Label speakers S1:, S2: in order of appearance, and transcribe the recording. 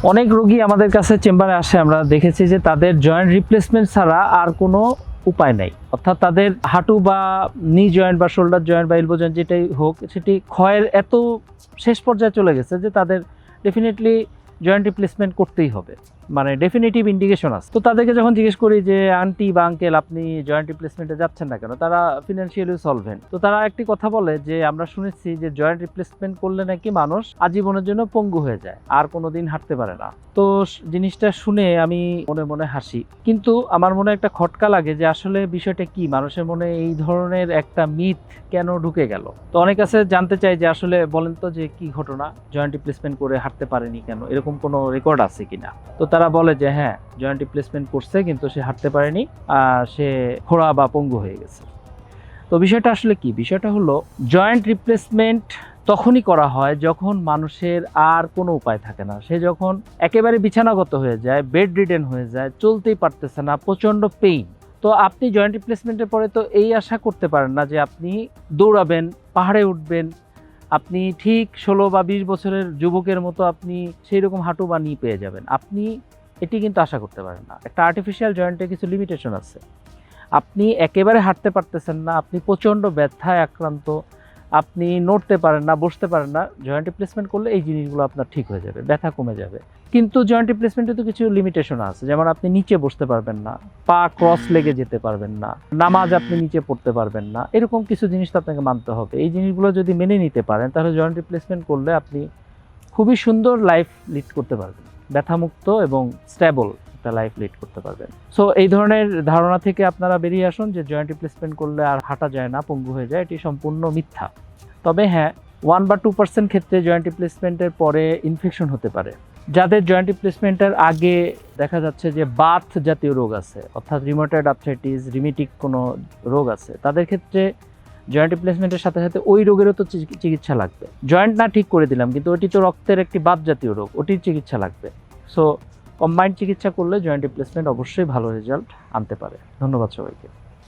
S1: অনেক রোগী আমাদের কাছে চেম্বারে আসে, আমরা দেখেছি যে তাদের জয়েন্ট রিপ্লেসমেন্ট ছাড়া আর কোনো উপায় নেই। অর্থাৎ তাদের হাঁটু বা নি জয়েন্ট বা শোল্ডার জয়েন্ট বা এলবো জয়েন্ট যেটাই হোক, সেটি ক্ষয়ের এত শেষ পর্যায়ে চলে গেছে যে তাদের ডেফিনেটলি জয়েন্ট রিপ্লেসমেন্ট করতেই হবে, মানে ডেফিনেটিভ ইন্ডিকেশন আছে। তো তাদেরকে যখন জিজ্ঞেস করি যে আন্টি বা আঙ্কেল আপনি জয়েন্ট রিপ্লেসমেন্টে যাচ্ছেন না কেন, তারা ফিনান্সিয়ালি সলভেন্ট। তো তারা একটি কথা বলে যে আমরা শুনেছি যে জয়েন্ট রিপ্লেসমেন্ট করলে নাকি মানুষ আজীবনের জন্য পঙ্গু হয়ে যায়, আর কোনোদিন হাঁটতে পারে না। তো জিনিসটা শুনে আমি মনে মনে হাসি, কিন্তু আমার মনে একটা খটকা লাগে যে আসলে বিষয়টা কি, মানুষের মনে এই ধরনের একটা মিথ কেন ঢুকে গেল। তো অনেক কাছে জানতে চাই যে আসলে বলেন তো যে কি ঘটনা, জয়েন্ট রিপ্লেসমেন্ট করে হাঁটতে পারেনি কেন, এরকম কোনো রেকর্ড আছে কিনা। তো তারা বলে যে হ্যাঁ, জয়েন্ট রিপ্লেসমেন্ট করছে কিন্তু সে হাঁটতে পারেনি, সে খোড়া বা পঙ্গু হয়ে গেছে। তো বিষয়টা আসলে কি, বিষয়টা হলো জয়েন্ট রিপ্লেসমেন্ট তখনই করা হয় যখন মানুষের আর কোনো উপায় থাকে না, সে যখন একেবারে বিছানাগত হয়ে যায়, বেড রিডেন হয়ে যায়, চলতেই পারতেছে না, প্রচণ্ড পেইন। তো আপনি জয়েন্ট রিপ্লেসমেন্টের পরে তো এই আশা করতে পারেন না যে আপনি দৌড়াবেন, পাহাড়ে উঠবেন, আপনি ঠিক 16 বা 20 বছরের যুবকের মতো আপনি সেই রকম হাঁটু বা নি পেয়ে যাবেন। আপনি এটি কিন্তু আশা করতে পারেন না। একটা আর্টিফিশিয়াল জয়েন্টের কিছু লিমিটেশন আছে। আপনি একেবারে হাঁটতে পারতেছেন না, আপনি প্রচণ্ড ব্যথায় আক্রান্ত, আপনি নড়তে পারেন না, বসতে পারেন না, জয়েন্ট রিপ্লেসমেন্ট করলে এই জিনিসগুলো আপনার ঠিক হয়ে যাবে, ব্যথা কমে যাবে। কিন্তু জয়েন্ট রিপ্লেসমেন্টে তো কিছু লিমিটেশন আছে, যেমন আপনি নিচে বসতে পারবেন না, পা ক্রস লেগে যেতে পারবেন না, নামাজ আপনি নিচে পড়তে পারবেন না, এরকম কিছু জিনিস তো আপনাকে মানতে হবে। এই জিনিসগুলো যদি মেনে নিতে পারেন তাহলে জয়েন্ট রিপ্লেসমেন্ট করলে আপনি খুবই সুন্দর লাইফ লিড করতে পারবেন, ব্যথামুক্ত এবং স্টেবল একটা লাইফ লিড করতে পারবেন। সো এই ধরনের ধারণা থেকে আপনারা বেরিয়ে আসুন যে জয়েন্ট রিপ্লেসমেন্ট করলে আর হাঁটা যায় না, পঙ্গু হয়ে যায়, এটি সম্পূর্ণ মিথ্যা। তবে হ্যাঁ, 1 বা 2% ক্ষেত্রে জয়েন্ট রিপ্লেসমেন্টের পরে ইনফেকশন হতে পারে। যাদের জয়েন্ট রিপ্লেসমেন্টের আগে দেখা যাচ্ছে যে বাত জাতীয় রোগ আছে, অর্থাৎ রিউমাটয়েড আর্থ্রাইটিস, রিমিটিক কোনো রোগ আছে, তাদের ক্ষেত্রে জয়েন্ট রিপ্লেসমেন্টের সাথে সাথে ওই রোগেরও তো চিকিৎসা লাগবে। জয়েন্ট না ঠিক করে দিলাম, কিন্তু ওটি তো রক্তের একটি বাত জাতীয় রোগ, ওটির চিকিৎসা লাগবে। সো কম্বাইন্ড চিকিৎসা করলে জয়েন্ট রিপ্লেসমেন্ট অবশ্যই ভালো রেজাল্ট আনতে পারে। ধন্যবাদ সবাইকে।